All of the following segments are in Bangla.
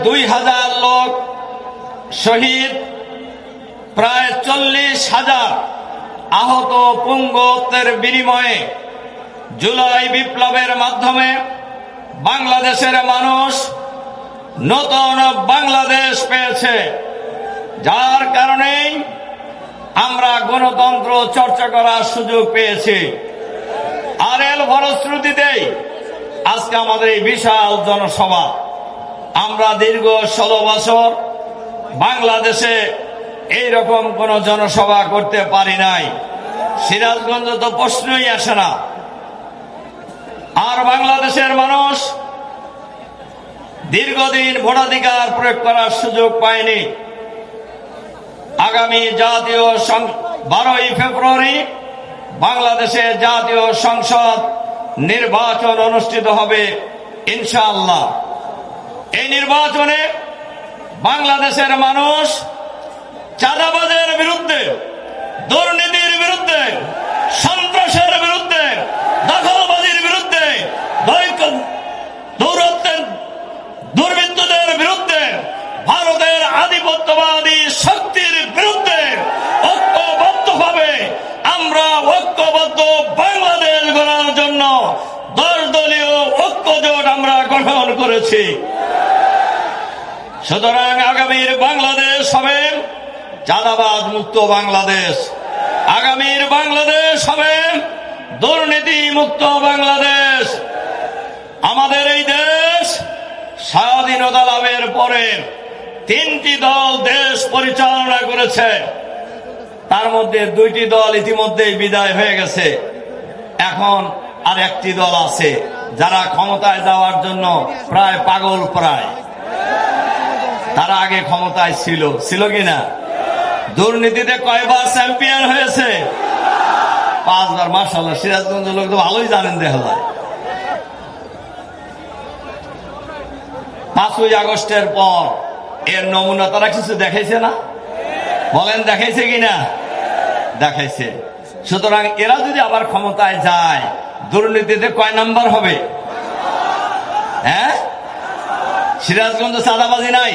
2000 লোক শহীদ, প্রায় 40,000 আহত পুঙ্গত্বের বিনিময়ে জুলাই বিপ্লবের মাধ্যমে বাংলাদেশের মানুষ নতুন বাংলাদেশ পেয়েছে, যার কারণেই আমরা গণতন্ত্র চর্চা করার সুযোগ পেয়েছি। আর এর ফলশ্রুতিতেই আজকে আমাদের এই বিশাল জনসভা। আমরা দীর্ঘ 16 বছর বাংলাদেশে এইরকম কোন জনসভা করতে পারি নাই। সিরাজগঞ্জ তো প্রশ্নই আসে না। আর বাংলাদেশের মানুষ দীর্ঘদিন ভোটাধিকার প্রয়োগ করার সুযোগ পায়নি। আগামী জাতীয় 12ই ফেব্রুয়ারি বাংলাদেশে জাতীয় সংসদ নির্বাচন অনুষ্ঠিত হবে ইনশাআল্লাহ। এই নির্বাচনে বাংলাদেশের মানুষ চাঁদাবাজের বিরুদ্ধে, দুর্নীতির বিরুদ্ধে, সন্ত্রাসের বিরুদ্ধে, দখলবাজির বিরুদ্ধে, দুর্বৃত্তদের বিরুদ্ধে, ভারতের আধিপত্যবাদী শক্তির বিরুদ্ধে ঐক্যবদ্ধভাবে আমরা ঐক্যবদ্ধ বাংলাদেশ গড়ার জন্য 10 দলীয় ঐক্যজোট আমরা গঠন করেছি। সুতরাং আগামীর বাংলাদেশ হবে চাঁদাবাজ মুক্ত বাংলাদেশ। আগামীর বাংলাদেশ হবে দুর্নীতি মুক্ত বাংলাদেশ। আমাদের এই দেশ স্বাধীনতা লাভের পরে 3টি দল দেশ পরিচালনা করেছে। তার মধ্যে 2টি দল ইতিমধ্যেই বিদায় হয়ে গেছে। এখন আর একটি দল আছে যারা ক্ষমতায় যাওয়ার জন্য প্রায় পাগল। তারা আগে ক্ষমতায় ছিল কিনা? দুর্নীতিতে কয়বার চ্যাম্পিয়ন হয়েছে? 5 বার। মাশাআল্লাহ, সিরাজগঞ্জের লোক তো ভালোই জানেন। দেখা যায় 5ই আগস্টের পর এর নমুনা তারা কিছু দেখাইছে না? বলেন দেখাইছে কিনা? দেখাইছে। সুতরাং এরা যদি আবার ক্ষমতায় যায়, দুর্নীতিতে কয় নাম্বার হবে? হ্যাঁ, সিরাজগঞ্জে চাঁদাবাজি নাই,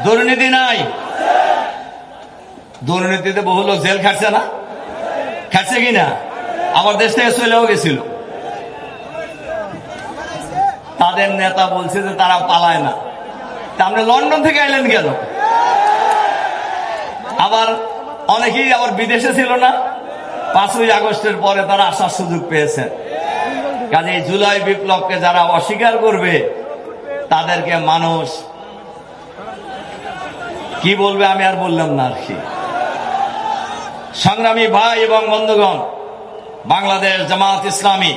দুর্নীতি নাই। দুর্নীতিতে বহু লোক জেল খাটছে না? খাটছে কিনা? আমার দেশ থেকে চলেও গেছিল। তাদের নেতা বলছে যে তারা পালায় না। তা আপনি লন্ডন থেকে আইলেন কেন? আবার অনেকেই আবার বিদেশে ছিল না? 5ই আগস্টের পরে তারা আসার সুযোগ পেয়েছেন। কাজে জুলাই বিপ্লবকে যারা অস্বীকার করবে তাদেরকে মানুষ কি বলবে আমি আর বললাম না আর কি। সংগ্রামী ভাই এবং বন্ধুগণ, বাংলাদেশ জামাত ইসলামী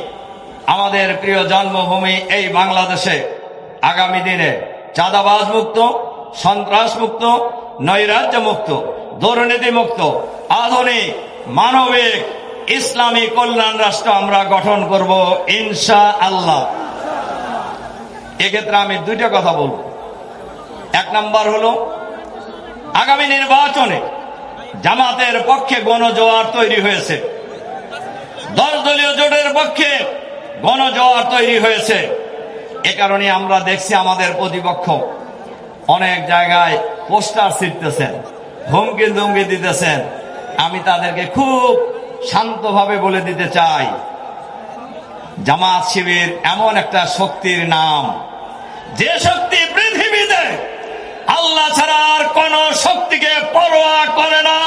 আমাদের প্রিয় জন্মভূমি এই বাংলাদেশে আগামী দিনে চাঁদাবাজ মুক্ত, সন্ত্রাস মুক্ত, নৈরাজ্য মুক্ত, দুর্নীতি মুক্ত, আধুনিক মানবিক ইসলামী কল্যাণ রাষ্ট্র আমরা গঠন করব ইনশাআল্লাহ। এক্ষেত্রে আমি 2টা কথা বলবো। 1 নাম্বার হলো, আগামী নির্বাচনে জামাতের পক্ষে গণজোয়ার তৈরি হয়েছে, 10 দলীয় জোটের পক্ষে গণজোয়ার তৈরি হয়েছে। এ কারণে আমরা দেখছি আমাদের প্রতিপক্ষ অনেক জায়গায় পোস্টার ছিটতেছেন, হুমকি ধুমকি দিতেছেন। আমি তাদেরকে খুব শান্তভাবে বলে দিতে চাই, জামাত শিবির এমন একটা শক্তির নাম, যে শক্তি পৃথিবীতে আল্লাহ ছাড়া আর কোন শক্তিকে পরোয়া করে না।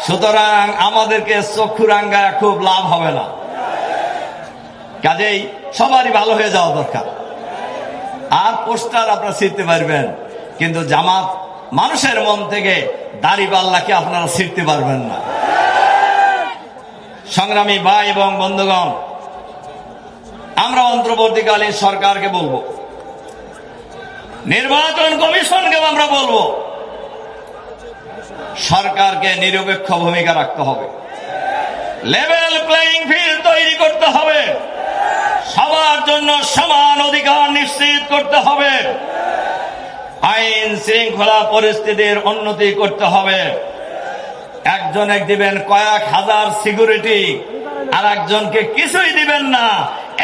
সুতরাং আমাদেরকে চক্ষু রাঙ্গায় খুব লাভ হবে না। কাজেই সবারই ভালো হয়ে যাওয়া দরকার। আর পোস্টার আপনারা ছিঁড়তে পারবেন, কিন্তু জামাত মানুষের মন থেকে দাড়িপাল্লাকে আপনারা ছিঁড়তে পারবেন না। সংগ্রামী ভাই এবং বন্ধুগণ, আমরা অন্তর্বর্তীকালীন সরকারকে বলবো, নির্বাচন কমিশনকে আমরা বলবো, সরকারকে নিরপেক্ষ ভূমিকা রাখতে হবে, লেভেল প্লেইং ফিল্ড তৈরি করতে হবে, সবার জন্য সমান অধিকার নিশ্চিত করতে হবে, আইন শৃঙ্খলা পরিস্থিতির উন্নতি করতে হবে। একজন দিবেন কয়েক হাজার সিকিউরিটি, আর একজনকে কিছুই দিবেন না,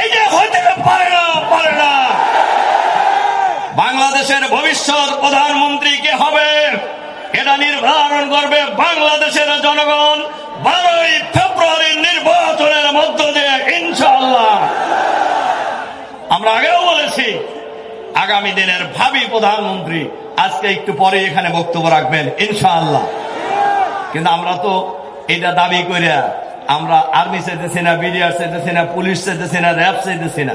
এই যে হতে পারে না। বাংলাদেশের ভবিষ্যৎ প্রধানমন্ত্রী কে হবে এটা নির্ধারণ করবে বাংলাদেশের জনগণ 12ই ফেব্রুয়ারির নির্বাচনের মধ্য দিয়ে ইনশাআল্লাহ। আমরা আগেও বলেছি আগামী দিনের ভাবি প্রধানমন্ত্রী আজকে একটু পরে এখানে বক্তব্য রাখবেন ইনশাআল্লাহ। কিন্তু আমরা তো এটা দাবি করিয়া আমরা আর্মি চাইতেছি না, বিডিআর চাইতেছি না, পুলিশ চাইতেছি না, র্যাব চাইতেছি না।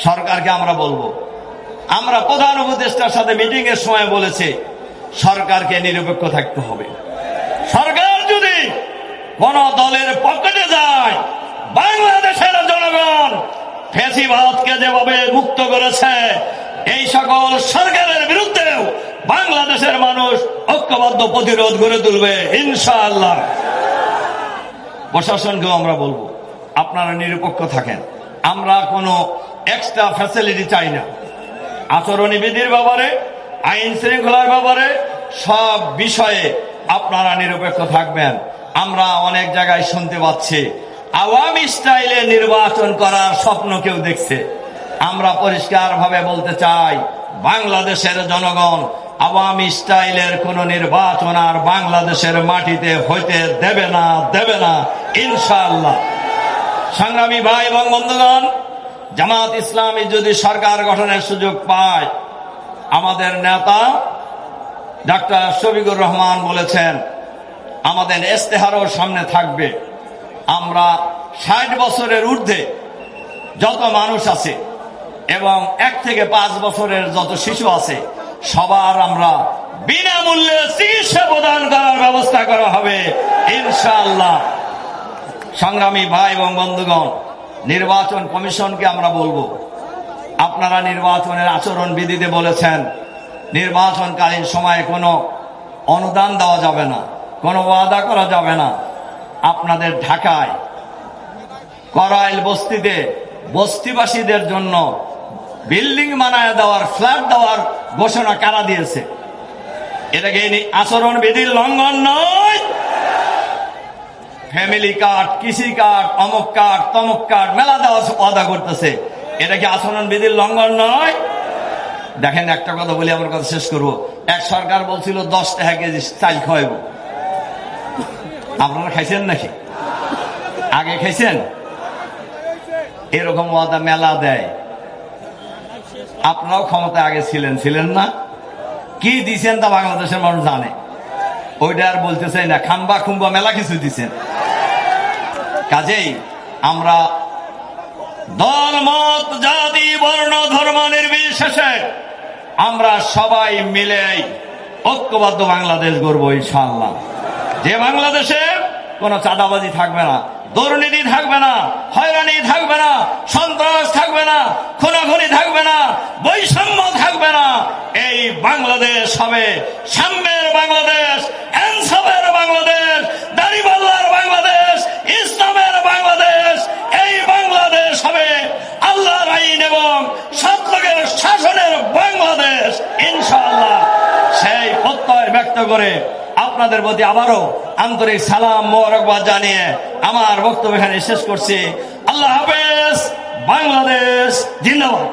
সরকারকে আমরা বলবো, আমরা প্রধান উপদেষ্টার সাথে মিটিং এর সময় বলেছি সরকারকে নিরপেক্ষ থাকতে হবে। সরকার যদি কোন দলের পকেটে যায়, বাংলাদেশের জনগণ ফ্যাসিবাদকে যেভাবে মুক্ত করেছে এই সকল সরকারের বিরুদ্ধেও বাংলাদেশের মানুষ ঐক্যবদ্ধ প্রতিরোধ গড়ে তুলবে ইনশাআল্লাহ। প্রশাসনকেও আমরা বলবো আপনারা নিরপেক্ষ থাকেন, আমরা কোনো এক্সট্রা ফ্যাসিলিটি চাই না। আচরণী বিধির ব্যাপারে, আইন শৃঙ্খলার ব্যাপারে সব বিষয়ে আপনারা নিরপেক্ষ থাকবেন। আমরা অনেক জায়গায় শুনতে পাচ্ছি আওয়ামী স্টাইলে নির্বাচন করার স্বপ্ন কেউ দেখছে। আমরা পরিষ্কার ভাবে বলতে চাই বাংলাদেশের জনগণ আওয়ামী স্টাইলের কোন নির্বাচন আর বাংলাদেশের মাটিতে হইতে দেবে না ইনশাআল্লাহ। সংগ্রামী ভাই এবং বন্ধুগণ, জামাত ইসলামী যদি সরকার গঠনের সুযোগ পায়, আমাদের নেতা ডাক্তার শফিকুর রহমান বলেছেন আমাদের ইশতেহারও সামনে থাকবে। আমরা 60 বছরের ঊর্ধ্বে যত মানুষ আছে এবং 1 থেকে 5 বছরের যত শিশু আছে সবার আমরা বিনামূল্যে চিকিৎসা প্রদান করার ব্যবস্থা করা হবে ইনশাআল্লাহ। সংগ্রামী ভাই এবং বন্ধুগণ, নির্বাচন কমিশনকে আমরা বলবো আপনারা নির্বাচনের আচরণ বিধিতে বলেছেন নির্বাচনকালীন সময়ে কোনো অনুদান দেওয়া যাবে না, কোনো ওয়াদা করা যাবে না। আপনাদের ঢাকায় করাইল বস্তিতে বস্তিবাসীদের জন্য বিল্ডিং বানায় দেওয়ার, ফ্ল্যাট দেওয়ার ঘোষণা কারা দিয়েছে? এটাকে আচরণ বিধির লঙ্ঘন নয়? ফ্যামিলি কার্ড, কৃষি কার্ড, অমুক কার্ড, তমুক কার্ড মেলা দেওয়ার ওয়াদা করতেছে, এটা কি আচরণ বিধির লঙ্ঘন নয়? দেখেন একটা কথা বলি, আমার কথা শেষ করবো। এক সরকার বলছিল 10 টাকা কেজি চাল খাওয়াইব। আপনারা খাইছেন নাকি? আগে খাইছেন? এরকম ওয়াদা মেলা দেয়। আপনারাও ক্ষমতা আগে ছিলেন না? কি দিছেন তা বাংলাদেশের মানুষ জানে। ওইটা আর বলতে চাই না, খাম্বা খুম্বা মেলা কিছু দিছেন। কাজেই আমরা দল মত জাতি বর্ণ ধর্ম নির্বিশেষে আমরা সবাই মিলে ঐক্যবদ্ধ বাংলাদেশ গড়ব ইনশাআল্লাহ। যে বাংলাদেশে কোনো চাঁদাবাজি থাকবে না, দুর্নীতি থাকবে না, হয়রানি থাকবে না, সন্ত্রাস থাকবে না, খুনাখুনি থাকবে না, বৈষম্য থাকবে না। এই বাংলাদেশ হবে সাম্যের বাংলাদেশ, ইনসাফের বাংলাদেশ, দাড়িপাল্লার বাংলাদেশ, ইসলামের বাংলাদেশ। এই বাংলাদেশ হবে আল্লাহর আইন এবং সত্যের শাসনের বাংলাদেশ ইনশাআল্লাহ। সেই প্রত্যয় ব্যক্ত করে আপনাদের প্রতি আবারও আন্তরিক সালাম মোবারকবাদ জানিয়ে আমার বক্তব্য এখানে শেষ করছি। আল্লাহ হাফেজ। বাংলাদেশ জিন্দাবাদ।